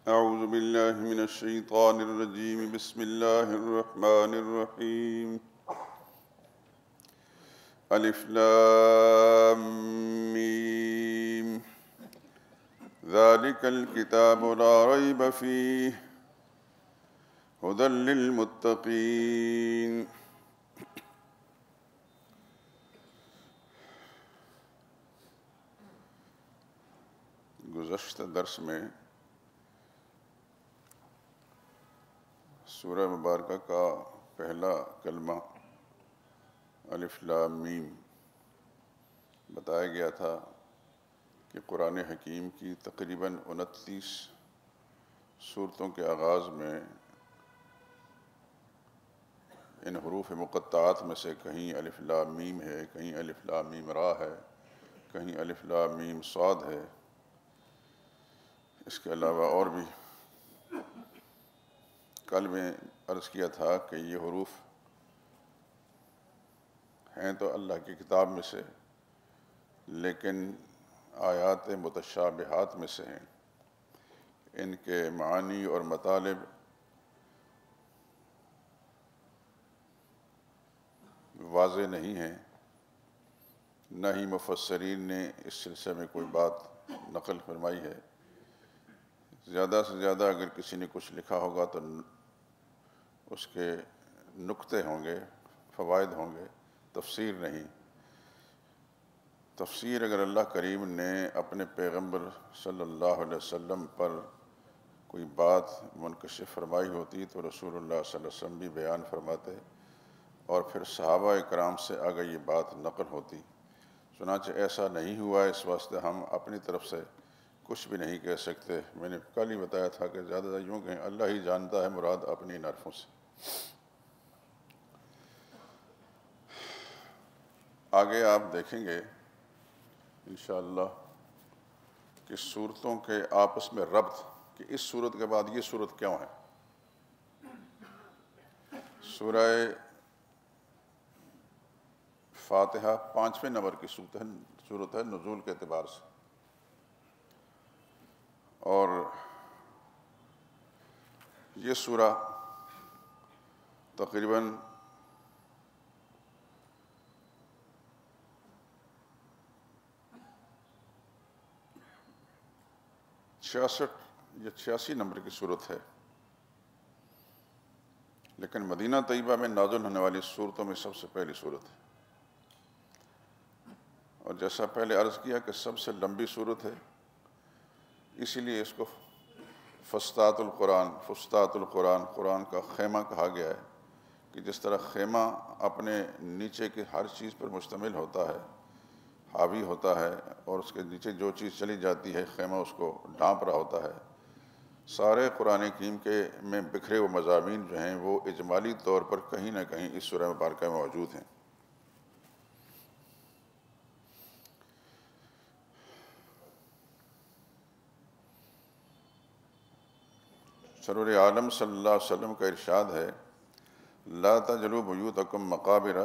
أعوذ بالله من الشيطان الرجيم بسم الله الرحمن الرحيم ألف لام ميم ذلك الكتاب لا ريب فيه هدى للمتقين گزشتہ درس میں سورہ مبارکہ کا پہلا کلمہ الف لام میم بتایا گیا تھا کہ قرآن حکیم کی تقریباً 29 صورتوں کے آغاز میں ان حروف مقطعات میں سے کہیں الف لام میم ہے، کہیں الف لام میم را ہے، کہیں الف لام میم صاد ہے۔ اس کے علاوہ اور بھی کل میں عرض کیا تھا کہ یہ حروف ہیں تو اللہ کی کتاب میں سے، لیکن آیات متشابہات میں سے ہیں۔ ان کے معانی اور مطالب واضح نہیں ہیں، نہ ہی مفسرین نے اس سلسلے میں کوئی بات نقل فرمائی ہے۔ زیادہ سے زیادہ اگر کسی نے کچھ لکھا ہوگا تو اس کے نکتے ہوں گے، فوائد ہوں گے، تفسیر نہیں۔ تفسیر اگر اللہ کریم نے اپنے پیغمبر صلی اللہ علیہ وسلم پر کوئی بات منکشف فرمائی ہوتی تو رسول اللہ صلی اللہ علیہ وسلم بھی بیان فرماتے اور پھر صحابہ اکرام سے آگے یہ بات نقل ہوتی۔ چنانچہ ایسا نہیں ہوا، اس واسطے ہم اپنی طرف سے کچھ بھی نہیں کہہ سکتے۔ میں نے کل ہی بتایا تھا کہ زیادہ یوں کہیں اللہ ہی جانتا ہے، مراد اپنی نرفوں سے۔ آگے آپ دیکھیں گے انشاءاللہ کہ صورتوں کے آپس میں ربط، کہ اس صورت کے بعد یہ صورت کیوں ہے۔ سورہ فاتحہ 5ویں نمبر کی صورت ہے نزول کے اعتبار سے، اور یہ سورہ تقریباً 66 یا 86 نمبر کی صورت ہے، لیکن مدینہ طیبہ میں نازل ہونے والی صورتوں میں سب سے پہلی صورت ہے، اور جیسا پہلے عرض کیا کہ سب سے لمبی صورت ہے، اسی لیے اس کو فسطاط القرآن، قرآن کا خیمہ کہا گیا ہے، کہ جس طرح خیمہ اپنے نیچے کی ہر چیز پر مشتمل ہوتا ہے، حاوی ہوتا ہے، اور اس کے نیچے جو چیز چلی جاتی ہے خیمہ اس کو ڈھانپ رہا ہوتا ہے۔ سارے قرآن کریم کے میں بکھرے ہوئے مضامین جو ہیں وہ اجمالی طور پر کہیں نہ کہیں اس سورہ مبارکہ میں موجود ہیں۔ سرور عالم صلی اللہ علیہ وسلم کا ارشاد ہے، لا تجعلوا بیوتکم مقابر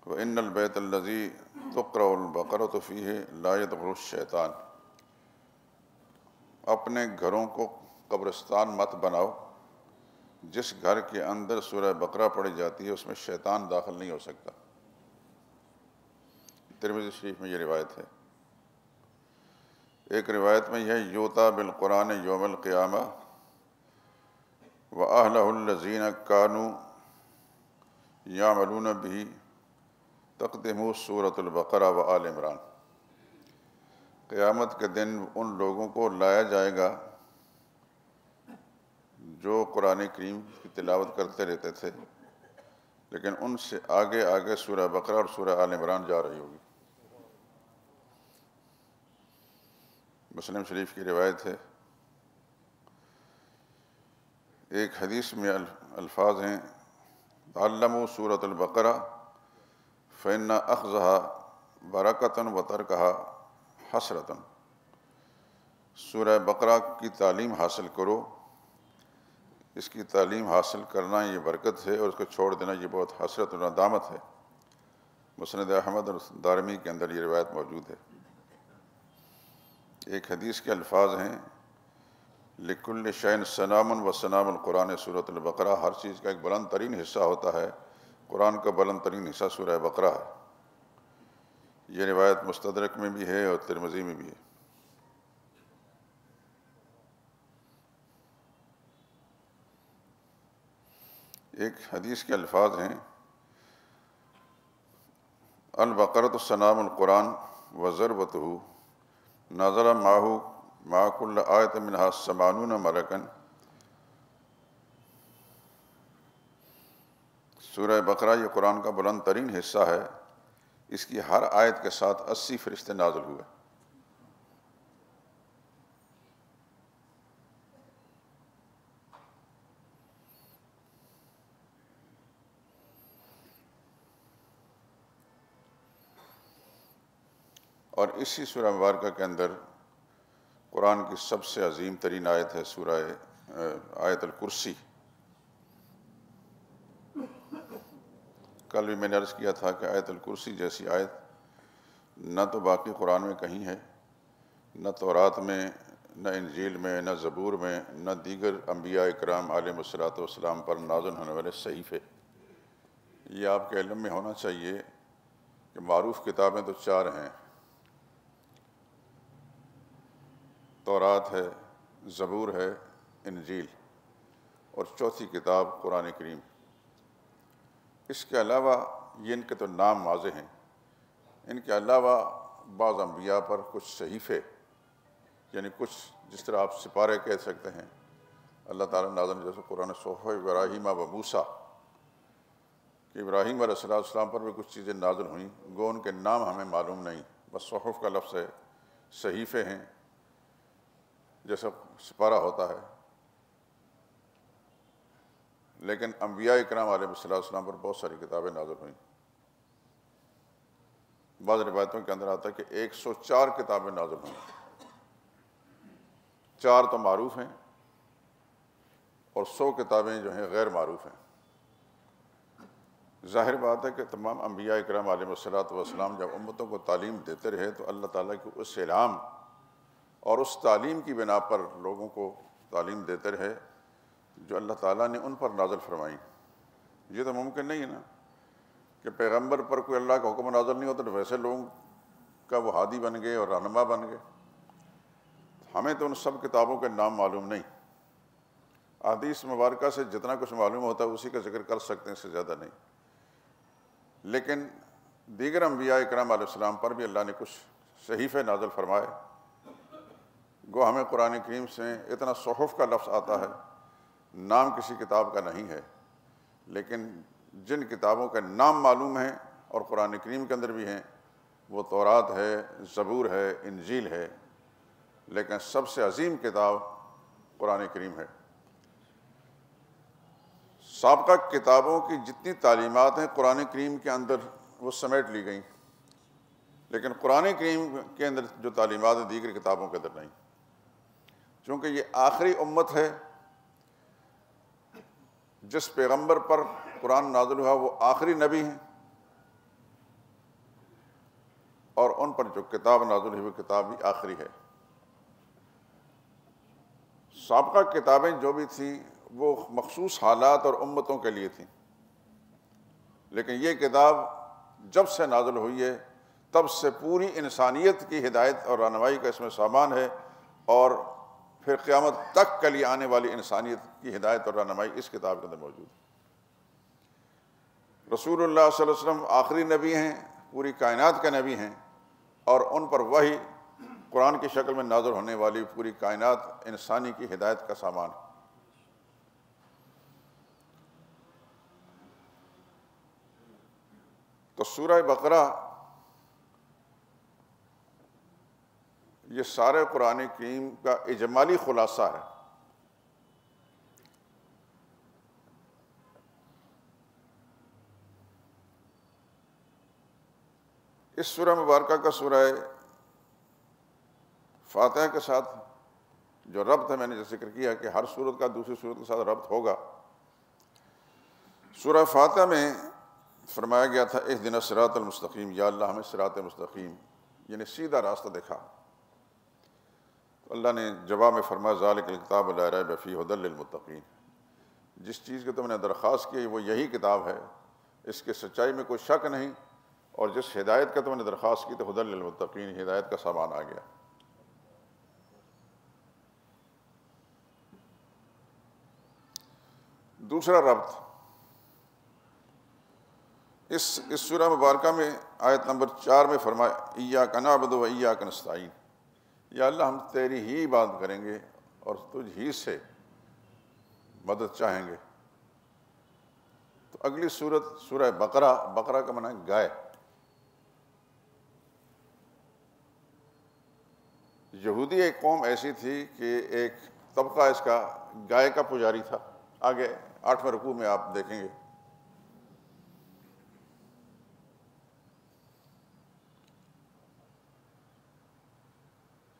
وإن البیت الذی تقرأ البقرۃ فیہ لا یدخل الشیطان۔ اپنے گھروں کو قبرستان مت بناؤ، جس گھر کے اندر سورہ بقرہ پڑھی جاتی ہے اس میں شیطان داخل نہیں ہو سکتا۔ ترمذی شریف میں یہ روایت ہے۔ ایک روایت میں یہ یوتا بالقرآن یوم القیامہ وأہلہ الذین کانوا یعملون بہ تقدموا سورۃ البقرہ وآل عمران۔ قیامت کے دن ان لوگوں کو لایا جائے گا جو قرآن کریم کی تلاوت کرتے رہتے تھے، لیکن ان سے آگے آگے سورہ بقرہ اور سورہ آل عمران جا رہی ہوگی۔ مسلم شریف کی روایت ہے۔ ایک حدیث میں الفاظ ہیں، تعلموا سورۃ البقرہ فإن أخذها برکۃ وترکها حسرۃ۔ سورہ بقرہ کی تعلیم حاصل کرو، اس کی تعلیم حاصل کرنا یہ برکت ہے، اور اس کو چھوڑ دینا یہ بہت حسرت و ندامت ہے۔ مسند احمد اور دارمی کے اندر یہ روایت موجود ہے۔ ایک حدیث کے الفاظ ہیں، لکل شین سنام و سنام القرآن سورۃ البقرہ، ہر چیز کا ایک بلند ترین حصہ ہوتا ہے، قرآن کا بلند ترین حصہ سورہ بقرہ ہے۔ یہ روایت مستدرک میں بھی ہے اور ترمذی میں بھی ہے۔ ایک حدیث کے الفاظ ہیں، البقرۃ سنام القرآن وضربتہ نظر معہ مع کل آیت منہا 80 ملکا۔ سورہ بقرہ یہ قرآن کا بلند ترین حصہ ہے، اس کی ہر آیت کے ساتھ 80 فرشتے نازل ہوئے۔ اور اسی سورہ مبارکہ کے اندر قرآن کی سب سے عظیم ترین آیت ہے سورہ آیت الکرسی۔ کل بھی میں نے عرض کیا تھا کہ آیت الکرسی جیسی آیت نہ تو باقی قرآن میں کہیں ہے، نہ تورات میں، نہ انجیل میں، نہ زبور میں، نہ دیگر انبیاء اکرام علیہم الصلوۃ والسلام پر نازل ہونے والے صحیفے۔ یہ آپ کے علم میں ہونا چاہیے کہ معروف کتابیں تو 4 ہیں، تورات ہے، زبور ہے، انجیل، اور چوتھی کتاب قرآن کریم۔ اس کے علاوہ یہ ان کے تو نام واضح ہیں، ان کے علاوہ بعض انبیاء پر کچھ صحیفے، یعنی کچھ جس طرح آپ سپارے کہہ سکتے ہیں، اللہ تعالیٰ نازل، جیسے قرآن صحف ابراہیم و موسیٰ کہ ابراہیم علیہ السلام پر بھی کچھ چیزیں نازل ہوئیں، گو ان کے نام ہمیں معلوم نہیں، بس صحف کا لفظ ہے، صحیفے ہیں جیسا سپارہ ہوتا ہے۔ لیکن انبیاء اکرام علیہ السلام پر بہت ساری کتابیں نازل ہوئیں۔ بعض روایتوں کے اندر آتا ہے کہ 104 کتابیں نازل ہوئیں، 4 تو معروف ہیں اور 100 کتابیں جو ہیں غیر معروف ہیں۔ ظاہر بات ہے کہ تمام انبیاء اکرام علیہ السلام جب امتوں کو تعلیم دیتے رہے تو اللہ تعالیٰ کی اس الہام اور اس تعلیم کی بنا پر لوگوں کو تعلیم دیتے رہے جو اللہ تعالیٰ نے ان پر نازل فرمائی۔ یہ تو ممکن نہیں ہے نا کہ پیغمبر پر کوئی اللہ کا حکم نازل نہیں ہوتا تو ویسے لوگوں کا وہ ہادی بن گئے اور رہنما بن گئے۔ ہمیں تو ان سب کتابوں کے نام معلوم نہیں، احادیث مبارکہ سے جتنا کچھ معلوم ہوتا ہے اسی کا ذکر کر سکتے ہیں، اس سے زیادہ نہیں۔ لیکن دیگر انبیاء اکرام علیہ السلام پر بھی اللہ نے کچھ صحیفے نازل فرمائے۔ گو ہمیں قرآن کریم سے اتنا صحف کا لفظ آتا ہے، نام کسی کتاب کا نہیں ہے، لیکن جن کتابوں کے نام معلوم ہیں اور قرآن کریم کے اندر بھی ہیں وہ تورات ہے، زبور ہے، انجیل ہے، لیکن سب سے عظیم کتاب قرآن کریم ہے۔ سابقہ کتابوں کی جتنی تعلیمات ہیں قرآن کریم کے اندر وہ سمیٹ لی گئیں، لیکن قرآن کریم کے اندر جو تعلیمات ہیں دیگر کتابوں کے اندر نہیں، چونکہ یہ آخری امت ہے جس پیغمبر پر قرآن نازل ہوا وہ آخری نبی ہیں، اور ان پر جو کتاب نازل ہوئی وہ کتاب بھی آخری ہے۔ سابقہ کتابیں جو بھی تھیں وہ مخصوص حالات اور امتوں کے لیے تھیں، لیکن یہ کتاب جب سے نازل ہوئی ہے تب سے پوری انسانیت کی ہدایت اور رہنمائی کا اس میں سامان ہے، اور پھر قیامت تک کے لیے آنے والی انسانیت کی ہدایت اور رہنمائی اس کتاب کے اندر موجود ہے۔ رسول اللہ صلی اللہ علیہ وسلم آخری نبی ہیں، پوری کائنات کے نبی ہیں، اور ان پر وحی قرآن کی شکل میں نازل ہونے والی پوری کائنات انسانی کی ہدایت کا سامان ہے۔ تو سورہ بقرہ یہ سارے قرآن کریم کا اجمالی خلاصہ ہے۔ اس سورہ مبارکہ کا سورہ فاتحہ کے ساتھ جو ربط ہے، میں نے جو ذکر کیا کہ ہر سورت کا دوسری سورت کے ساتھ ربط ہوگا۔ سورہ فاتحہ میں فرمایا گیا تھا اہدنا الصراط المستقیم، یا اللہ ہمیں صراط مستقیم یعنی سیدھا راستہ دکھا۔ اللہ نے جواب میں فرمایا ذالک الکتاب لا ریب فیہ ھدی للمتقین، جس چیز کی تم نے درخواست کی وہ یہی کتاب ہے، اس کے سچائی میں کوئی شک نہیں، اور جس ہدایت کا تم نے درخواست کی تو ھدی للمتقین، ہدایت کا سامان آ گیا۔ دوسرا ربط اس سورہ مبارکہ میں آیت نمبر 4 میں فرمایا ایاک نعبد و ایاک نستعین، یا اللہ ہم تیری ہی عبادت کریں گے اور تجھ ہی سے مدد چاہیں گے۔ تو اگلی سورت سورہ بقرہ، بقرہ کا معنی ہے گائے۔ یہودی ایک قوم ایسی تھی کہ ایک طبقہ اس کا گائے کا پجاری تھا، آگے 8ویں رکوع میں آپ دیکھیں گے۔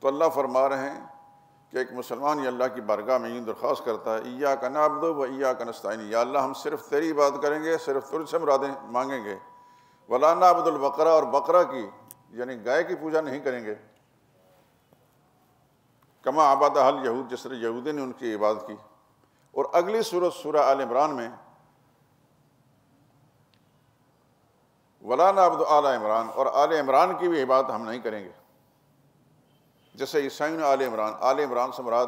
تو اللہ فرما رہے ہیں کہ ایک مسلمان یہ اللہ کی بارگاہ میں یوں درخواست کرتا ہے ایاک نعبد و ایاک نستعین، یا اللہ ہم صرف تیری عبادت کریں گے، صرف تجھ سے مرادیں مانگیں گے، ولا نعبد البقرہ، اور بقرہ کی یعنی گائے کی پوجا نہیں کریں گے، کما عبدہ الیہود، جس طرح یہودی نے ان کی عبادت کی۔ اور اگلی سورت سورہ آل عمران میں ولا نعبد آل عمران، اور آل عمران کی بھی عبادت ہم نہیں کریں گے، جیسے عیسائیوں نے آل عمران سے مراد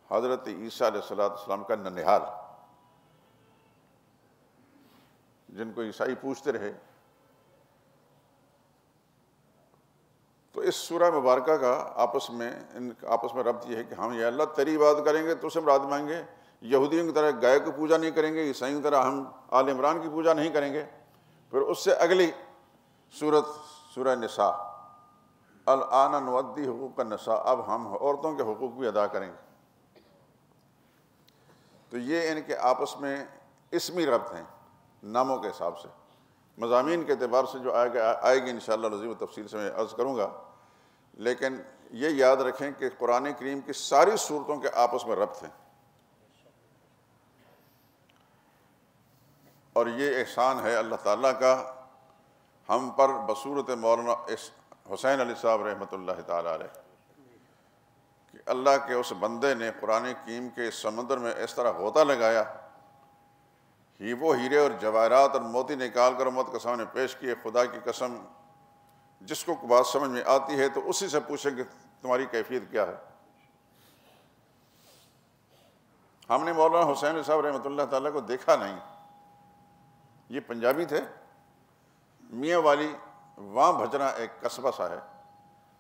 حضرت عیسیٰ علیہ السلام کا ننہال، جن کو عیسائی پوچھتے رہے۔ تو اس سورہ مبارکہ کا آپس میں ربط یہ ہے کہ ہم یا اللہ تیری عبادت کریں گے تو سے مراد مانگیں گے، یہودیوں کی طرح گائے کی پوجا نہیں کریں گے، عیسائیوں کی طرح ہم آل عمران کی پوجا نہیں کریں گے۔ پھر اس سے اگلی سورت سورہ نساء، الآن نؤدی حقوق النساء، اب ہم عورتوں کے حقوق بھی ادا کریں گے۔ تو یہ ان کے آپس میں اسمی ربط ہیں ناموں کے حساب سے، مضامین کے اعتبار سے جو آئے گی انشاءاللہ العظیم و تفصیل سے میں عرض کروں گا، لیکن یہ یاد رکھیں کہ قرآن کریم کی ساری صورتوں کے آپس میں ربط ہیں، اور یہ احسان ہے اللہ تعالیٰ کا ہم پر بصورت مولانا حسین علی صاحب رحمۃ اللہ تعالیٰ علیہ، کہ اللہ کے اس بندے نے قرآن کریم کے سمندر میں اس طرح غوطہ لگایا، وہ ہیرے اور جواہرات اور موتی نکال کر امت کے سامنے پیش کیے۔ خدا کی قسم جس کو بات سمجھ میں آتی ہے تو اسی سے پوچھیں کہ تمہاری کیفیت کیا ہے۔ ہم نے مولانا حسین صاحب رحمۃ اللہ تعالیٰ کو دیکھا نہیں، یہ پنجابی تھے، میاں والی وہاں بھجنا ایک قصبہ سا ہے،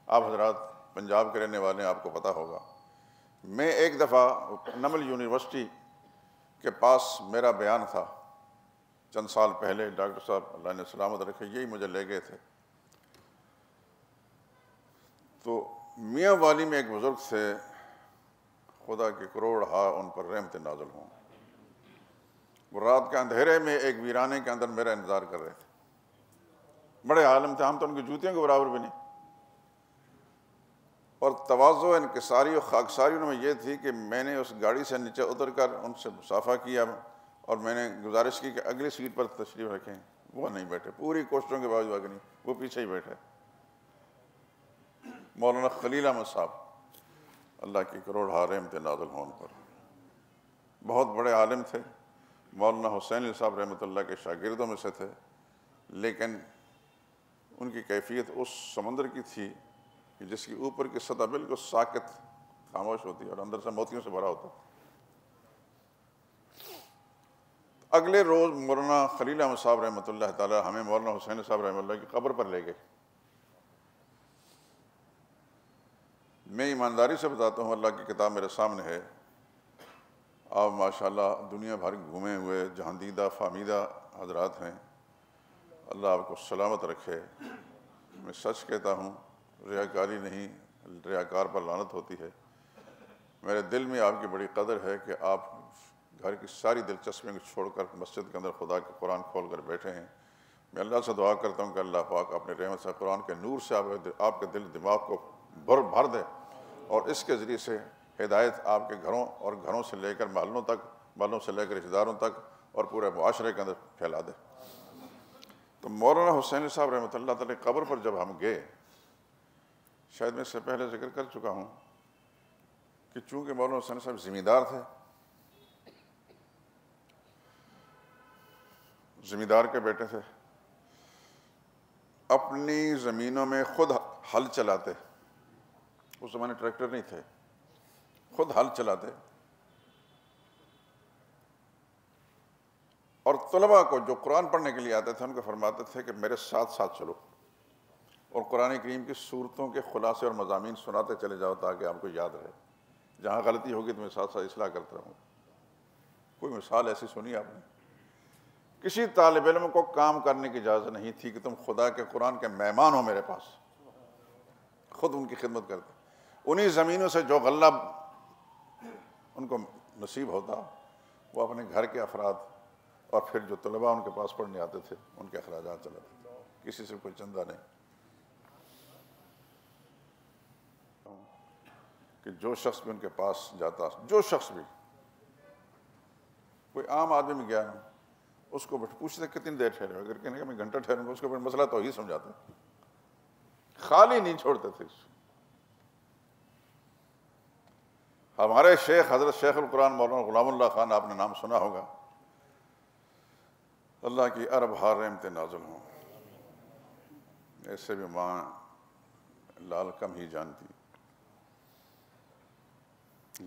آپ حضرات پنجاب کے رہنے والے ہیں، آپ کو پتہ ہوگا۔ میں ایک دفعہ نمل یونیورسٹی کے پاس میرا بیان تھا چند سال پہلے، ڈاکٹر صاحب اللہ نے سلامت رکھے یہی مجھے لے گئے تھے۔ تو میاں والی میں ایک بزرگ تھے، خدا کے کروڑ ہاں ان پر رحمت نازل ہوں، وہ رات کے اندھیرے میں ایک ویرانے کے اندر میرا انتظار کر رہے تھے، بڑے عالم تھے، ہم تو ان کی جوتیوں کے برابر بھی نہیں، اور تواضع انکساری اور خاکساری ان میں یہ تھی کہ میں نے اس گاڑی سے نیچے اتر کر ان سے مصافحہ کیا اور میں نے گزارش کی کہ اگلی سیٹ پر تشریف رکھیں، وہ نہیں بیٹھے، پوری کوششوں کے باوجود آگے نہیں، وہ پیچھے ہی بیٹھے۔ مولانا خلیل احمد صاحب اللہ کی کروڑ ہاں رحمت نازل ہوں ان پر، بہت بڑے عالم تھے، مولانا حسین صاحب رحمۃ اللہ کے شاگردوں میں سے تھے، لیکن ان کی کیفیت اس سمندر کی تھی کہ جس کی اوپر کی سطح بالکل ساکت خاموش ہوتی ہے اور اندر سے موتیوں سے بھرا ہوتا۔ اگلے روز مولانا خلیل احمد صاحب رحمۃ اللہ تعالیٰ ہمیں مولانا حسین صاحب رحمۃ اللہ کی قبر پر لے گئے۔ میں ایمانداری سے بتاتا ہوں، اللہ کی کتاب میرے سامنے ہے، آپ ماشاءاللہ دنیا بھر گھومے ہوئے جہاندیدہ فہمیدہ حضرات ہیں، اللہ آپ کو سلامت رکھے۔ میں سچ کہتا ہوں، ریاکاری نہیں، ریاکار پر لعنت ہوتی ہے۔ میرے دل میں آپ کی بڑی قدر ہے کہ آپ گھر کی ساری دلچسپیوں کو چھوڑ کر مسجد کے اندر خدا کے قرآن کھول کر بیٹھے ہیں۔ میں اللہ سے دعا کرتا ہوں کہ اللہ پاک اپنے رحمت سے قرآن کے نور سے آپ کے دل دماغ کو بھر دے، اور اس کے ذریعے سے ہدایت آپ کے گھروں اور گھروں سے لے کر محلوں تک، محلوں سے لے کر رشتہ داروں تک اور پورے معاشرے کے اندر پھیلا دے۔ تو مولانا حسین صاحب رحمۃ اللہ تعالی قبر پر جب ہم گئے، شاید میں اس سے پہلے ذکر کر چکا ہوں کہ چونکہ مولانا حسین صاحب زمیندار تھے، زمیندار کے بیٹے تھے، اپنی زمینوں میں خود ہل چلاتے، اس زمانے ٹریکٹر نہیں تھے، خود ہل چلاتے، اور طلباء کو جو قرآن پڑھنے کے لیے آتے تھے ان کو فرماتے تھے کہ میرے ساتھ ساتھ چلو، اور قرآن کریم کی صورتوں کے خلاصے اور مضامین سناتے چلے جاؤ تاکہ آپ کو یاد رہے، جہاں غلطی ہوگی تو میں ساتھ ساتھ اصلاح کرتا رہوں۔ کوئی مثال ایسی سنی آپ نے؟ کسی طالب علم کو کام کرنے کی اجازت نہیں تھی کہ تم خدا کے قرآن کے مہمان ہو میرے پاس، خود ان کی خدمت کرتے، انہی زمینوں سے جو غلہ ان کو نصیب ہوتا وہ اپنے گھر کے افراد اور پھر جو طلباء ان کے پاس پڑھنے آتے تھے ان کے اخراجات چلاتے، کسی سے کوئی چندہ نہیں۔ کہ جو شخص بھی ان کے پاس جاتا، جو شخص بھی، کوئی عام آدمی میں گیا اس کو پوچھتے کتنی دیر ٹھہرے، اگر کہنے کہ میں گھنٹہ ٹھہروں گا، اس کو پھر مسئلہ تو ہی سمجھاتے، خالی نہیں چھوڑتے تھے۔ ہمارے شیخ حضرت شیخ القرآن مولانا غلام اللہ خان، آپ نے نام سنا ہوگا، اللہ کی ارب ہار رحمتیں نازل ہوں، ایسے بھی ماں لال کم ہی جانتی،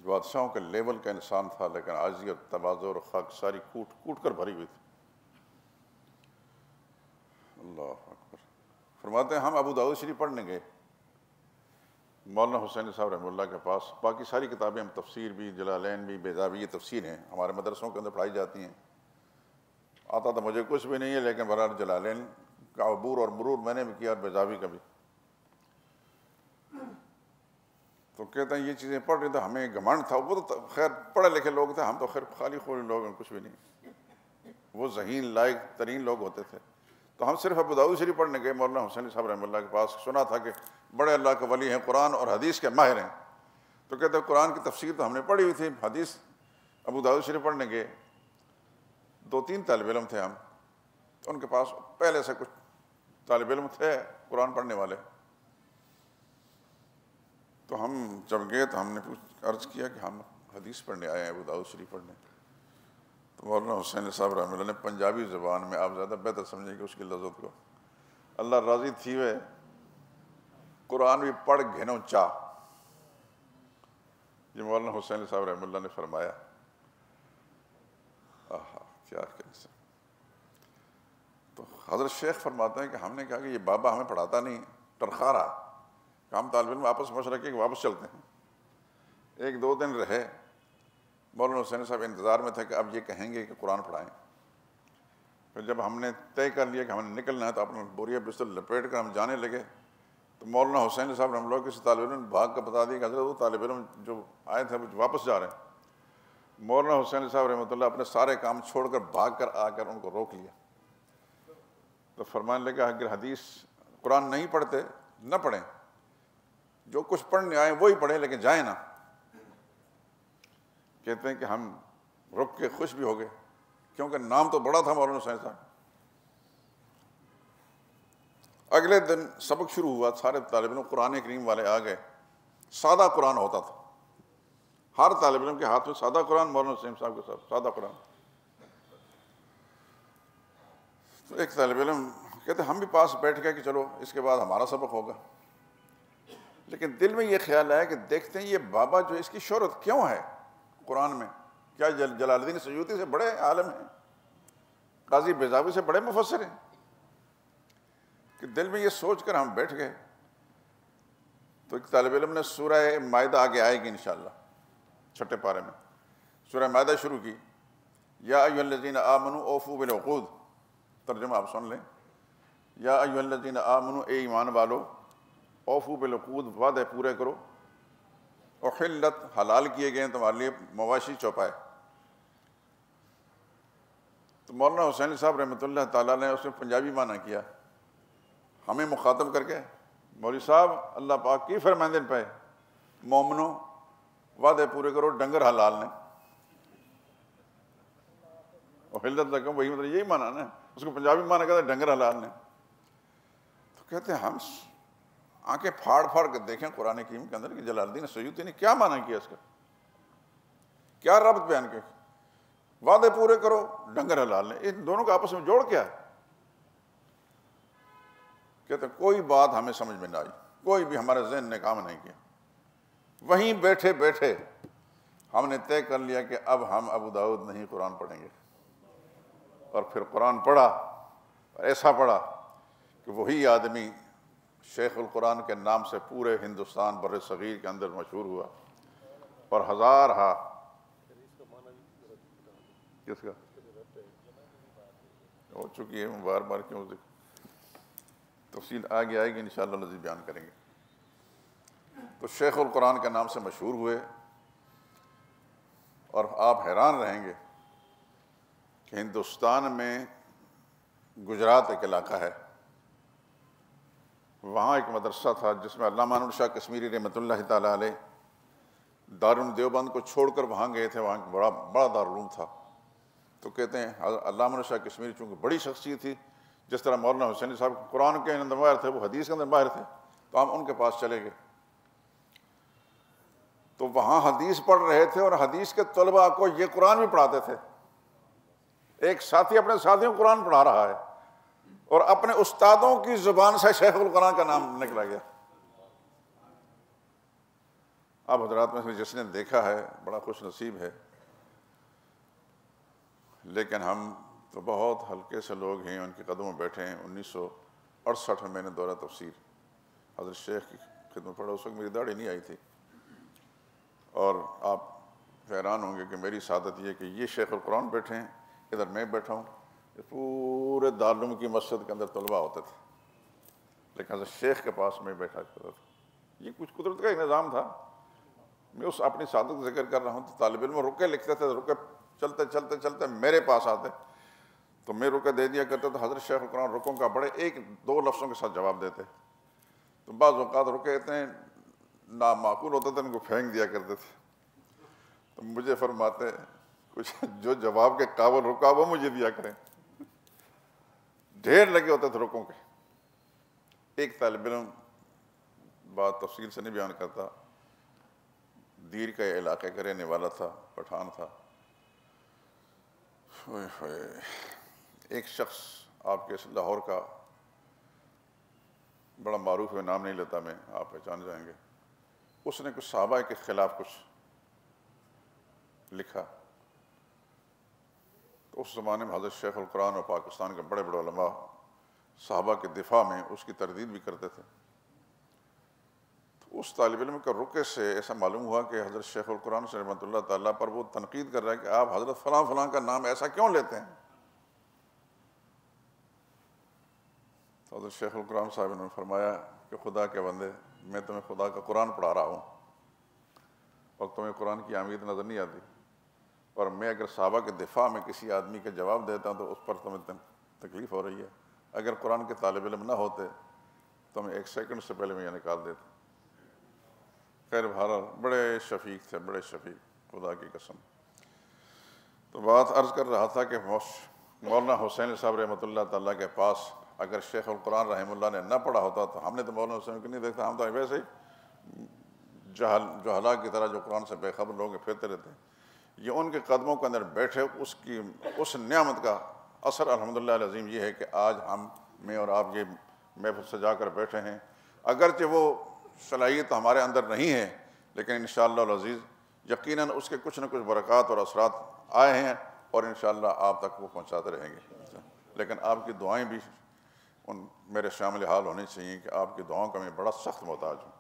بادشاہوں کے لیول کا انسان تھا، لیکن عاجزی اور تواضع اور خاکساری کوٹ کوٹ کر بھری ہوئی تھی۔ اللہ اکبر۔ فرماتے ہیں ہم ابو داؤد شریف پڑھنے گئے مولانا حسین صاحب رحمہ اللہ کے پاس، باقی ساری کتابیں ہم تفسیر بھی، جلالین بھی، بیضاوی، یہ تفسیر ہیں، ہمارے مدرسوں کے اندر پڑھائی جاتی ہیں، آتا تو مجھے کچھ بھی نہیں ہے، لیکن بہرحال جلالین کا عبور اور مرور میں نے بھی کیا اور بیضاوی کا بھی۔ تو کہتے ہیں یہ چیزیں پڑھ رہے تھے، ہمیں گھمنڈ تھا، وہ تو خیر پڑھے لکھے لوگ تھے، ہم تو خیر خالی خوری لوگ ہیں، کچھ بھی نہیں، وہ ذہین لائق ترین لوگ ہوتے تھے۔ تو ہم صرف ابو داؤد شریف پڑھنے گئے مولانا حسین صاحب رحمہ اللہ کے پاس، سنا تھا کہ بڑے اللہ کے ولی ہیں، قرآن اور حدیث کے ماہر ہیں، تو کہتے ہیں قرآن کی تفسیر تو ہم نے پڑھی ہوئی تھی، حدیث ابو داؤد شریف پڑھنے گئے، 2-3 طالب علم تھے ہم، تو ان کے پاس پہلے سے کچھ طالب علم تھے قرآن پڑھنے والے، تو ہم جب گئے تو ہم نے عرض کیا کہ ہم حدیث پڑھنے آئے ہیں، ابو داؤد شریف پڑھنے۔ تو مولانا حسین صاحب رحمہ اللہ نے پنجابی زبان میں، آپ زیادہ بہتر سمجھیں گے اس کی لذت کو، اللہ راضی تھی وے قرآن بھی پڑھ گھنو چاہ، یہ مولانا حسین صاحب رحمہ اللہ نے فرمایا۔ آہا کیا کہتے ہیں۔ تو حضرت شیخ فرماتے ہیں کہ ہم نے کہا کہ یہ بابا ہمیں پڑھاتا نہیں، ٹرخا رہا، کہ ہم طالب علم آپس میں مشورہ کیا کہ واپس چلتے ہیں۔ 1-2 دن رہے، مولانا حسین صاحب انتظار میں تھے کہ اب یہ کہیں گے کہ قرآن پڑھائیں۔ پھر جب ہم نے طے کر لیا کہ ہم نے نکلنا ہے تو اپنا بوریا بستر لپیٹ کر ہم جانے لگے، تو مولانا حسین صاحب رحمہ اللہ کسی طالب علم نے بھاگ کر بتا دیا کہ حضرت وہ طالب علم جو آئے تھے وہ واپس جا رہے ہیں۔ مولانا حسین صاحب رحمۃ اللہ اپنے سارے کام چھوڑ کر بھاگ کر آ کر ان کو روک لیا، تو فرمانے لگے اگر حدیث قرآن نہیں پڑھتے نہ پڑھیں، جو کچھ پڑھنے آئیں وہی پڑھیں، لیکن جائیں نہ۔ کہتے ہیں کہ ہم رک کے خوش بھی ہو گئے، کیونکہ نام تو بڑا تھا مولانا حسین صاحب۔ اگلے دن سبق شروع ہوا، سارے طالب علم قرآن کریم والے آ گئے، سادہ قرآن ہوتا تھا، ہر طالب علم کے ہاتھ میں سادہ قرآن، مولانا حسین صاحب کے ساتھ سادہ قرآن۔ تو ایک طالب علم کہتے ہم بھی پاس بیٹھ گئے کہ چلو اس کے بعد ہمارا سبق ہوگا، لیکن دل میں یہ خیال آیا کہ دیکھتے ہیں یہ بابا جو اس کی شہرت کیوں ہے قرآن میں، کیا جلال الدین سیوطی سے بڑے عالم ہیں، قاضی بیضاوی سے بڑے مفسر ہیں، کہ دل میں یہ سوچ کر ہم بیٹھ گئے۔ تو ایک طالب علم نے سورہ مائدہ آگے آئے گی انشاءاللہ 6 پارے میں، سورہ مائدہ شروع کی، یا ایھا الذین آمنوا اوفوا بالعقود، ترجمہ آپ سن لیں، یا ایھا الذین آمنوا، اے ایمان والو، اوفوا بالعقود، وعدے پورے کرو، احلت، حلال کیے گئے ہیں تمہارے لیے، مواشی چوپائے۔ تو مولانا حسین صاحب رحمۃ اللہ تعالیٰ نے اس میں پنجابی معنی کیا، ہمیں مخاطب کر کے، مولوی صاحب اللہ پاک کی فرمائندے پہ مومنو وعدے پورے کرو، ڈنگر حلال نے، احلت لکم، وہی مطلب یہی معنی نا، اس کو پنجابی معنی کہتے ہیں ڈنگر حلال نے۔ تو کہتے ہیں ہم آنکھیں پھاڑ پھاڑ کے دیکھیں قرآن کریم کے اندر کہ جلال الدین سیوطی نے کیا معنی کیا اس کا، کیا ربط بیان کیا. وعدے پورے کرو، ڈنگر حلال نے، ان دونوں کا آپس میں جوڑ کیا ہے؟ کہتے ہیں کوئی بات ہمیں سمجھ میں نہ آئی، کوئی بھی ہمارے ذہن نے کام نہیں کیا. وہیں بیٹھے بیٹھے ہم نے طے کر لیا کہ اب ہم ابو داؤد نہیں قرآن پڑھیں گے. اور پھر قرآن پڑھا، ایسا پڑھا کہ وہی آدمی شیخ القرآن کے نام سے پورے ہندوستان بر صغیر کے اندر مشہور ہوا، اور ہزارہا کس کا ہو چکی ہے. بار بار کیوں تفصیل آگے آئے گی انشاءاللہ العزیز بیان کریں گے. تو شیخ القرآن کے نام سے مشہور ہوئے، اور آپ حیران رہیں گے کہ ہندوستان میں گجرات ایک علاقہ ہے، وہاں ایک مدرسہ تھا جس میں علامہ انور شاہ کشمیری رحمۃ اللہ تعالیٰ علیہ دارالعلوم دیوبند کو چھوڑ کر وہاں گئے تھے. وہاں بڑا دارالعلوم تھا. تو کہتے ہیں علامہ انور شاہ کشمیری چونکہ بڑی شخصیت تھی، جس طرح مولانا حسینی صاحب قرآن کے اندر ماہر تھے، وہ حدیث کے اندر ماہر تھے، تو ہم ان کے پاس چلے گئے. تو وہاں حدیث پڑھ رہے تھے، اور حدیث کے طلباء کو یہ قرآن بھی پڑھاتے تھے. ایک ساتھی اپنے ساتھیوں کو قرآن پڑھا رہا ہے، اور اپنے استادوں کی زبان سے شیخ القرآن کا نام نکلا گیا. اب حضرات میں سے جس نے دیکھا ہے بڑا خوش نصیب ہے، لیکن ہم تو بہت ہلکے سے لوگ ہیں، ان کے قدموں میں بیٹھے ہیں. 1968 میں نے دورہ تفسیر حضرت شیخ کی خدمت پڑھا. اس وقت میری داڑھی نہیں آئی تھی، اور آپ حیران ہوں گے کہ میری سعادت یہ کہ یہ شیخ القرآن بیٹھے ہیں، ادھر میں بیٹھا ہوں. پورے دارالعلوم کی مسجد کے اندر طلباء ہوتے تھے، لیکن حضرت شیخ کے پاس میں بیٹھا کرتا تھا. یہ کچھ قدرت کا ایک نظام تھا. میں اس اپنی سعادت کا ذکر کر رہا ہوں. تو طالب علم رکے لکھتے تھے، رکے چلتے چلتے چلتے میرے پاس آتے تو میں رکے دے دیا کرتا. تو حضرت شیخ القرآن رکوں کا بڑے ایک دو لفظوں کے ساتھ جواب دیتے. تو بعض اوقات رکے اتنے نامعقول ہوتے تھے، ان کو پھینک دیا کرتے تھے. تو مجھے فرماتے کچھ جو جواب کے قابل رکا وہ مجھے دیا کریں. ڈھیر لگے ہوتے تھے رکوں کے. ایک طالب علم، بات تفصیل سے نہیں بیان کرتا، دیر کا علاقے کا رہنے والا تھا، پٹھان تھا. ایک شخص آپ کے لاہور کا بڑا معروف ہے، نام نہیں لیتا میں، آپ پہچان جائیں گے. اس نے کچھ صحابہ کے خلاف کچھ لکھا. تو اس زمانے میں حضرت شیخ القرآن اور پاکستان کے بڑے بڑے علماء صحابہ کے دفاع میں اس کی تردید بھی کرتے تھے. تو اس طالب علم کا رکے سے ایسا معلوم ہوا کہ حضرت شیخ القرآن سے رحمۃ اللہ تعالیٰ پر وہ تنقید کر رہا ہے کہ آپ حضرت فلاں فلاں کا نام ایسا کیوں لیتے ہیں. تو حضرت شیخ القرآن صاحب نے فرمایا کہ خدا کے بندے، میں تمہیں خدا کا قرآن پڑھا رہا ہوں، اور تمہیں قرآن کی اہمیت نظر نہیں آتی. اور میں اگر صحابہ کے دفاع میں کسی آدمی کا جواب دیتا ہوں تو اس پر تمہیں تکلیف ہو رہی ہے. اگر قرآن کے طالب علم نہ ہوتے تو میں ایک سیکنڈ سے پہلے میں یہ نکال دیتا. خیر بہرحال بڑے شفیق تھے، بڑے شفیق، خدا کی قسم. تو بات عرض کر رہا تھا کہ مولانا حسین صاحب رحمۃ اللہ تعالیٰ کے پاس اگر شیخ القرآن رحمہ اللہ نے نہ پڑھا ہوتا تو ہم نے تو مولانا حسین کو نہیں دیکھتا. ہم تو ویسے ہی جہلا کی طرح جو قرآن سے بے خبر لوگ پھرتے رہتے ہیں. یہ ان کے قدموں کے اندر بیٹھے اس نعمت کا اثر الحمدللہ العظیم یہ ہے کہ آج میں اور آپ یہ محفل سجا کر بیٹھے ہیں. اگرچہ وہ صلاحیت ہمارے اندر نہیں ہے، لیکن انشاءاللہ العزیز یقیناً اس کے کچھ نہ کچھ برکات اور اثرات آئے ہیں، اور انشاءاللہ آپ تک وہ پہنچاتے رہیں گے. لیکن آپ کی دعائیں بھی میرے شامل حال ہونی چاہیے کہ آپ کی دعاؤں کا میں بڑا سخت محتاج ہوں.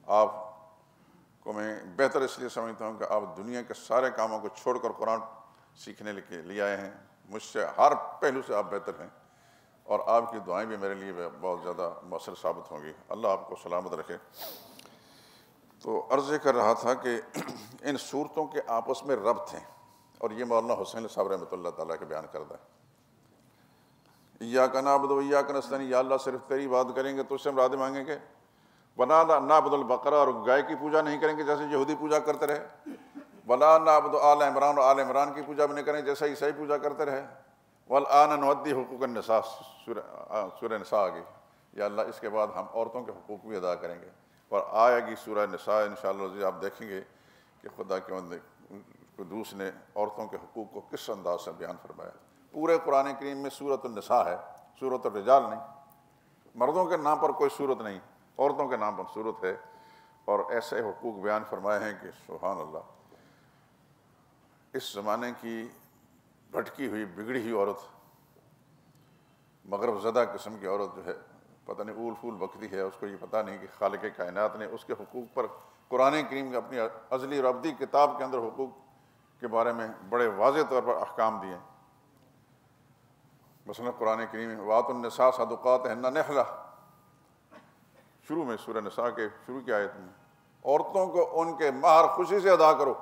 آپ کو میں بہتر اس لیے سمجھتا ہوں کہ آپ دنیا کے سارے کاموں کو چھوڑ کر قرآن سیکھنے کے لیے آئے ہیں. مجھ سے ہر پہلو سے آپ بہتر ہیں، اور آپ کی دعائیں بھی میرے لیے بہت زیادہ مؤثر ثابت ہوں گی. اللہ آپ کو سلامت رکھے. تو عرض کر رہا تھا کہ ان صورتوں کے آپس میں ربط ہیں، اور یہ مولانا حسین صاحب رحمۃ اللہ تعالیٰ کے بیان کردہ ہے. ایاک نعبد و ایاک نستعین، یا اللہ صرف تیری بات کریں گے تو اس سے مراد مانگیں گے. ولا نعبد البقرہ، اور گائے کی پوجا نہیں کریں گے جیسے یہودی پوجا کرتے رہے. ولا نعبد آل عمران، اور آل عمران کی پوجا بھی نہیں کریں جیسے عیسائی پوجا کرتے رہے. والآن نؤدی حقوق النساء، سورہ نساء آ گئی. یا اللہ اس کے بعد ہم عورتوں کے حقوق بھی ادا کریں گے، اور آئے گی سورہ نساء انشاءاللہ آپ دیکھیں گے کہ خدا کے بندے قدوس نے عورتوں کے حقوق کو کس انداز سے بیان فرمایا۔ پورے قرآن کریم میں سورۃ النساء ہے، سورۃ الرجال نہیں، مردوں کے نام پر کوئی سورت نہیں، عورتوں کے نام پر سورت ہے، اور ایسے حقوق بیان فرمائے ہیں کہ سبحان اللہ۔ اس زمانے کی بھٹکی ہوئی بگڑی ہوئی عورت، مغرب زدہ قسم کی عورت جو ہے، پتہ نہیں اول پھول بکتی ہے، اس کو یہ پتہ نہیں کہ خالق کائنات نے اس کے حقوق پر قرآن کریم کے اپنی ازلی اور ابدی کتاب کے اندر حقوق کے بارے میں بڑے واضح طور پر احکام دیے۔ مثلا قرآن کریم میں وَآتُوا النِّسَاءَ صَدُقَاتِهِنَّ نِحْلَةً، شروع میں سورہ نساء کے شروع کی آیت میں عورتوں کو ان کے مہر خوشی سے ادا کرو۔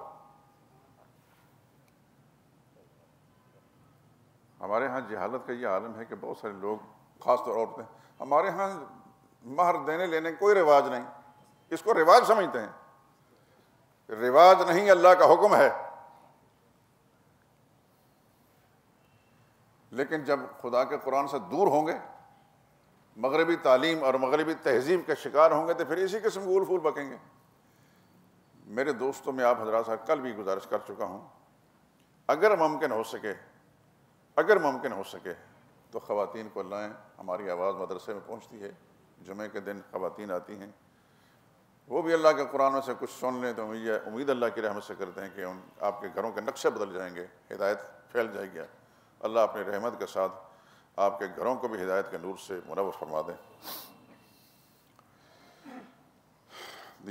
ہمارے ہاں جہالت کا یہ عالم ہے کہ بہت سارے لوگ، خاص طور عورتیں، ہمارے ہاں مہر دینے لینے کا کوئی رواج نہیں، اس کو رواج سمجھتے ہیں۔ رواج نہیں، اللہ کا حکم ہے۔ لیکن جب خدا کے قرآن سے دور ہوں گے، مغربی تعلیم اور مغربی تہذیب کے شکار ہوں گے، تو پھر اسی قسم کے اول پھول بکیں گے۔ میرے دوستوں میں آپ حضرات سے کل بھی گزارش کر چکا ہوں، اگر ممکن ہو سکے تو خواتین کو لائیں۔ ہماری آواز مدرسے میں پہنچتی ہے، جمعے کے دن خواتین آتی ہیں، وہ بھی اللہ کے قرآن میں سے کچھ سن لیں تو امید اللہ کی رحمت سے کرتے ہیں کہ آپ کے گھروں کے نقشے بدل جائیں گے، ہدایت پھیل جائے گی۔ اللہ اپنی رحمت کے ساتھ آپ کے گھروں کو بھی ہدایت کے نور سے منور فرما دیں۔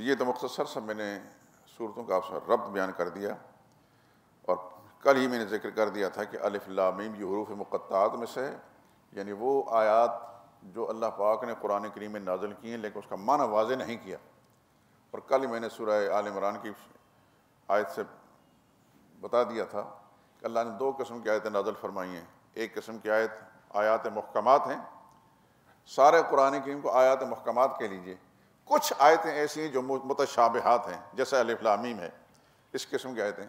یہ تو مختصر سا میں نے صورتوں کا آپ سے ربط بیان کر دیا، اور کل ہی میں نے ذکر کر دیا تھا کہ الف لام میم یہ حروف مقطعات میں سے، یعنی وہ آیات جو اللہ پاک نے قرآن کریم میں نازل کی ہیں لیکن اس کا معنی واضح نہیں کیا۔ اور کل ہی میں نے سورہ آل عمران کی آیت سے بتا دیا تھا کہ اللہ نے دو قسم کی آیتیں نازل فرمائی ہیں۔ ایک قسم کی آیات محکمات ہیں، سارے قرآن کریم کو آیات محکمات کہہ لیجئے۔ کچھ آیتیں ایسی ہیں جو متشابہات ہیں، جیسے الف لام میم ہے، اس قسم کی آیتیں۔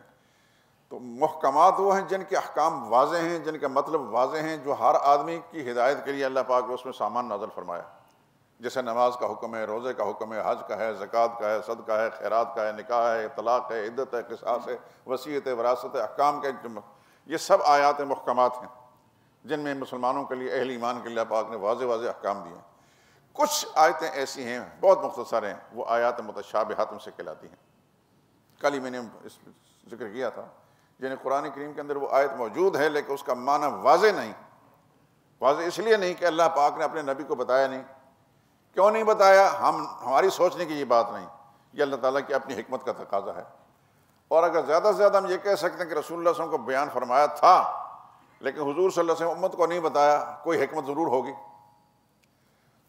تو محکمات وہ ہیں جن کے احکام واضح ہیں، جن کا مطلب واضح ہیں، جو ہر آدمی کی ہدایت کے لیے اللہ پاک نے اس میں سامان نازل فرمایا، جیسے نماز کا حکم ہے، روزے کا حکم ہے، حج کا ہے، زکوٰۃ کا ہے، صدقہ ہے، خیرات کا ہے، نکاح ہے، طلاق ہے، عدت ہے، قصاص ہے، وصیت ہے، وراثت ہے، احکام کے یہ سب آیات محکمات ہیں جن میں مسلمانوں کے لیے، اہل ایمان کے لیے اللہ پاک نے واضح احکام دیے ہیں۔ کچھ آیتیں ایسی ہیں، بہت مختصر ہیں، وہ آیات متشابہات میں سے کہلاتی ہیں۔ کل ہی میں نے اس ذکر کیا تھا، یعنی قرآن کریم کے اندر وہ آیت موجود ہے لیکن اس کا معنی واضح نہیں۔ واضح اس لیے نہیں کہ اللہ پاک نے اپنے نبی کو بتایا نہیں۔ کیوں نہیں بتایا؟ ہماری سوچنے کی یہ بات نہیں، یہ اللہ تعالیٰ کی اپنی حکمت کا تقاضا ہے۔ اور اگر زیادہ سے زیادہ ہم یہ کہہ سکتے ہیں کہ رسول اللہ صلی اللہ علیہ وسلم کو بیان فرمایا تھا لیکن حضور صلی اللہ علیہ وسلم امت کو نہیں بتایا، کوئی حکمت ضرور ہوگی۔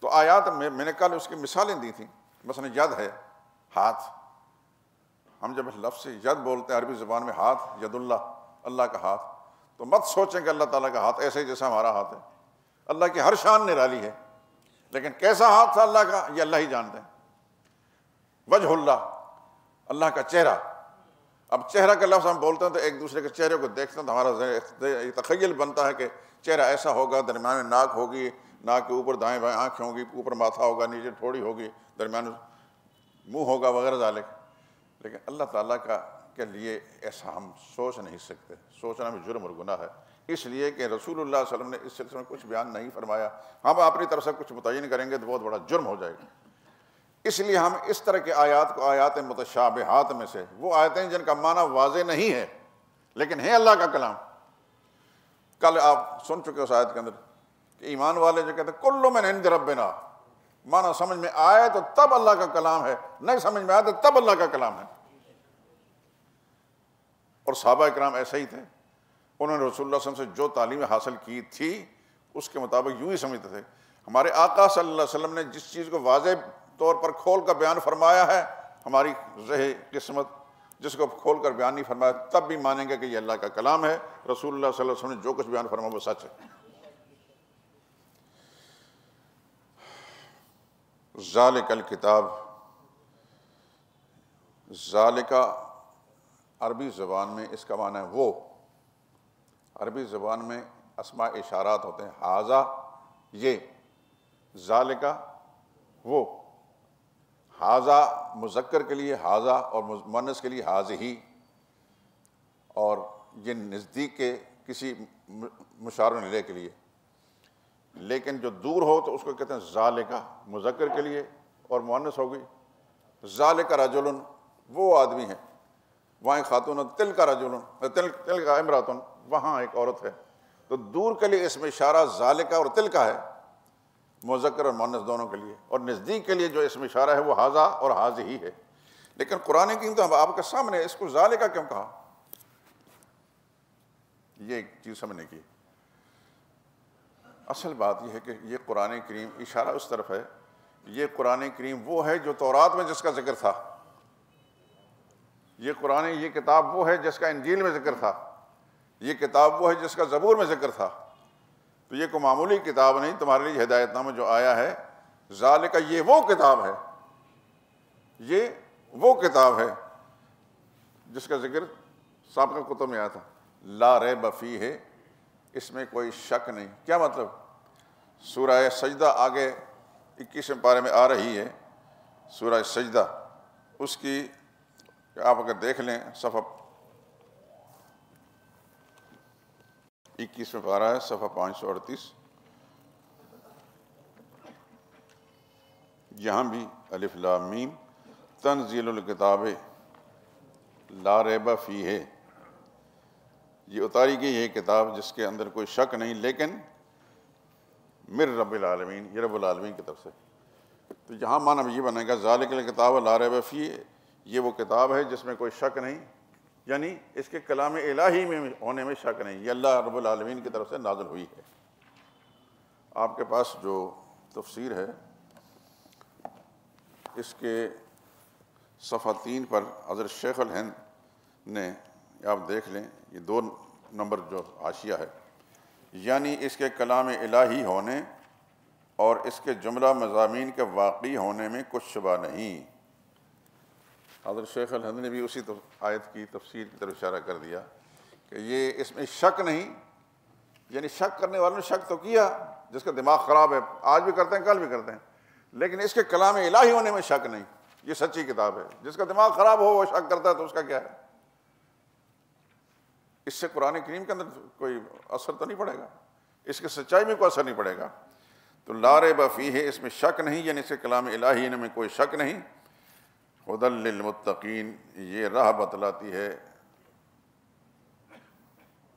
تو آیات میں نے کل اس کی مثالیں دی تھیں، مثلا ید ہے، ہاتھ۔ ہم جب لفظ ید بولتے ہیں عربی زبان میں، ہاتھ، ید اللہ، اللہ کا ہاتھ، تو مت سوچیں کہ اللہ تعالیٰ کا ہاتھ ایسے ہی جیسا ہمارا ہاتھ ہے۔ اللہ کی ہر شان نرالی ہے، لیکن کیسا ہاتھ تھا اللہ کا یہ اللہ ہی جانتے ہیں۔ وجہ اللہ، اللہ کا چہرہ۔ اب چہرہ کا لفظ ہم بولتے ہیں تو ایک دوسرے کے چہرے کو دیکھتے ہیں تو ہمارا تخیل بنتا ہے کہ چہرہ ایسا ہوگا، درمیان میں ناک ہوگی، ناک کے اوپر دائیں بائیں آنکھیں ہوں گی، اوپر ماتھا ہوگا، نیچے ٹھوڑی ہوگی، درمیان منہ ہوگا، وغیرہ ذالک۔ لیکن اللہ تعالیٰ کے لیے ایسا ہم سوچ نہیں سکتے، سوچنا بھی جرم اور گناہ ہے، اس لیے کہ رسول اللہ صلی اللہ علیہ وسلم نے اس سلسلے میں کچھ بیان نہیں فرمایا۔ ہم اپنی طرف سے کچھ متعین کریں گے تو بہت بڑا جرم ہو جائے گا۔ اس لیے ہم اس طرح کی آیات کو آیات متشابہات میں سے، وہ آیتیں جن کا معنی واضح نہیں ہے لیکن ہے اللہ کا کلام۔ کل آپ سن چکے اس آیت کے اندر کہ ایمان والے جو کہتے ہیں کل من عند ربنا، معنی سمجھ میں آئے تو تب اللہ کا کلام ہے، نہیں سمجھ میں آئے تو تب اللہ کا کلام ہے۔ اور صحابہ اکرام ایسے ہی تھے، انہوں نے رسول اللہ صلی اللہ علیہ وسلم سے جو تعلیم حاصل کی تھی اس کے مطابق یوں ہی سمجھتے تھے۔ ہمارے آقا صلی اللہ علیہ وسلم نے جس چیز کو واضح طور پر کھول کر بیان فرمایا ہے، ہماری ذہن قسمت جس کو کھول کر بیان نہیں فرمایا تب بھی مانیں گے کہ یہ اللہ کا کلام ہے۔ رسول اللہ صلی اللہ علیہ وسلم نے جو کچھ بیان فرمایا وہ سچ ہے۔ ذالک الکتاب، ذالک عربی زبان میں اس کا معنی ہے وہ۔ عربی زبان میں اسماء اشارات ہوتے ہیں، ھذا یہ، ذالکا وہ، ہاذا مذکر کے لیے ہاذا اور مؤنث کے لیے ہاذہی، اور یہ نزدیک کے کسی مشار الیہ کے لیے، لیکن جو دور ہو تو اس کو کہتے ہیں ذالکا مذکر کے لیے، اور مؤنث ہوگی ذالکا رجل وہ آدمی ہے، وہاں ایک خاتون، تلک رجل تلک امراتن وہاں ایک عورت ہے، تو دور کے لیے اس میں اشارہ ذالکا اور تلکا ہے، مذکر اور مؤنث دونوں کے لیے، اور نزدیک کے لیے جو اس میں اشارہ ہے وہ ہاذا اور ہاذہی ہے۔ لیکن قرآن کریم تو آپ کے سامنے اس کو ذالکا کیوں کہا؟ یہ ایک چیز سمجھنے کی اصل بات یہ ہے کہ یہ قرآن کریم اشارہ اس طرف ہے، یہ قرآن کریم وہ ہے جو تورات میں جس کا ذکر تھا، یہ کتاب وہ ہے جس کا انجیل میں ذکر تھا، یہ کتاب وہ ہے جس کا زبور میں ذکر تھا، تو یہ کوئی معمولی کتاب نہیں تمہارے لیے ہدایت نامہ جو آیا ہے، ذالکہ یہ وہ کتاب ہے، یہ وہ کتاب ہے جس کا ذکر سابقہ کتب میں آیا تھا، لا ریب فیہ، اس میں کوئی شک نہیں۔ کیا مطلب؟ سورہ سجدہ آگے 21ویں پارے میں آ رہی ہے، سورہ سجدہ، اس کی آپ اگر دیکھ لیں صفحہ 21ویں پارہ ہے، صفحہ 538، یہاں بھی الف لام میم تنزیل الکتاب لا ریب فیہ، یہ اتاری گئی ہے کتاب جس کے اندر کوئی شک نہیں، لیکن من رب العالمین، یہ رب العالمین کی طرف سے، تو یہاں معنی یہ بنے گا ذالک الکتاب لا ریب فیہ، یہ وہ کتاب ہے جس میں کوئی شک نہیں، یعنی اس کے کلام الہی میں ہونے میں شک نہیں، یہ اللہ رب العالمین کی طرف سے نازل ہوئی ہے۔ آپ کے پاس جو تفسیر ہے اس کے صفحہ 3 پر حضرت شیخ الہند نے، آپ دیکھ لیں، یہ 2 نمبر جو حاشیہ ہے، یعنی اس کے کلام الہی ہونے اور اس کے جملہ مضامین کے واقعی ہونے میں کچھ شبہ نہیں۔ حضرت شیخ الہند نے بھی اسی آیت کی تفسیر کی طرف اشارہ کر دیا کہ یہ اس میں شک نہیں، یعنی شک کرنے والوں نے شک تو کیا، جس کا دماغ خراب ہے، آج بھی کرتے ہیں کل بھی کرتے ہیں، لیکن اس کے کلام الہی ہونے میں شک نہیں، یہ سچی کتاب ہے۔ جس کا دماغ خراب ہو وہ شک کرتا ہے تو اس کا کیا ہے؟ اس سے قرآن کریم کے اندر کوئی اثر تو نہیں پڑے گا، اس کے سچائی میں کوئی اثر نہیں پڑے گا۔ تو لا ریب فیہ، اس میں شک نہیں، یعنی اس کے کلام الہی میں کوئی شک نہیں۔ ہدی للمتقین، یہ راہ بتلاتی ہے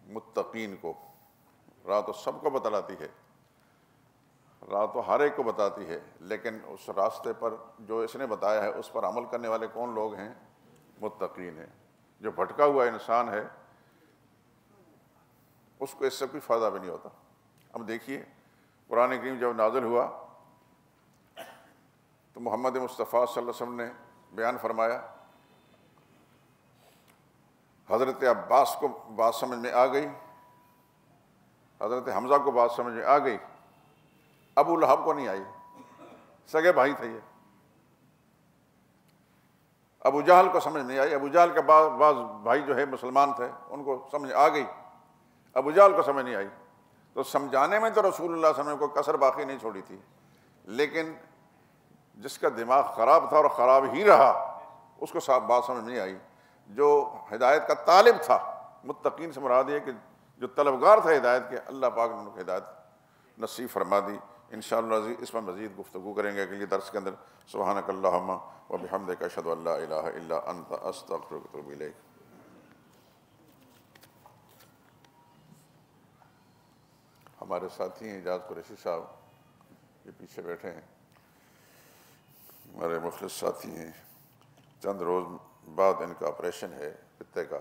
متقین کو، راہ تو سب کو بتلاتی ہے، راہ تو ہر ایک کو بتاتی ہے، لیکن اس راستے پر جو اس نے بتایا ہے اس پر عمل کرنے والے کون لوگ ہیں؟ متقین ہیں۔ جو بھٹکا ہوا انسان ہے اس کو اس سے کوئی فائدہ بھی نہیں ہوتا۔ اب دیکھیے قرآن کریم جب نازل ہوا تو محمد مصطفیٰ صلی اللہ علیہ وسلم نے بیان فرمایا، حضرت عباس کو بات سمجھ میں آ گئی، حضرت حمزہ کو بات سمجھ میں آ گئی، ابو لہب کو نہیں آئی، سگے بھائی تھے یہ، ابو جہل کو سمجھ نہیں آئی، ابو جہل کے بعض بھائی جو ہے مسلمان تھے ان کو سمجھ آ گئی، ابو جہل کو سمجھ نہیں آئی۔ تو سمجھانے میں تو رسول اللہ صلی اللہ علیہ وسلم کو کسر باقی نہیں چھوڑی تھی، لیکن جس کا دماغ خراب تھا اور خراب ہی رہا اس کو بات سمجھ نہیں آئی۔ جو ہدایت کا طالب تھا، متقین سے مراد یہ کہ جو طلبگار تھا ہدایت کے، اللہ پاک نے ان کو ہدایت نصیب فرما دی۔ انشاءاللہ اس پر مزید گفتگو کریں گے اگلی درس کے اندر۔ سبحانک اللہم و بحمدک، اشہد ان لا الہ الا انت، استغفرک و اتوب الیک۔ ہمارے ساتھی ہیں اعجاز قریشی صاحب، یہ پیچھے بیٹھے ہیں، ہمارے مخلص ساتھی ہیں، چند روز بعد ان کا آپریشن ہے پتے کا،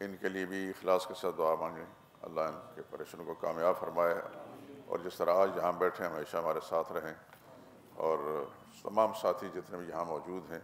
ان کے لیے بھی اخلاص کے ساتھ دعا مانگیں، اللہ ان کے آپریشن کو کامیاب فرمائے، اور جس طرح آج یہاں بیٹھے ہمیشہ ہمارے ساتھ رہیں، اور تمام ساتھی جتنے بھی یہاں موجود ہیں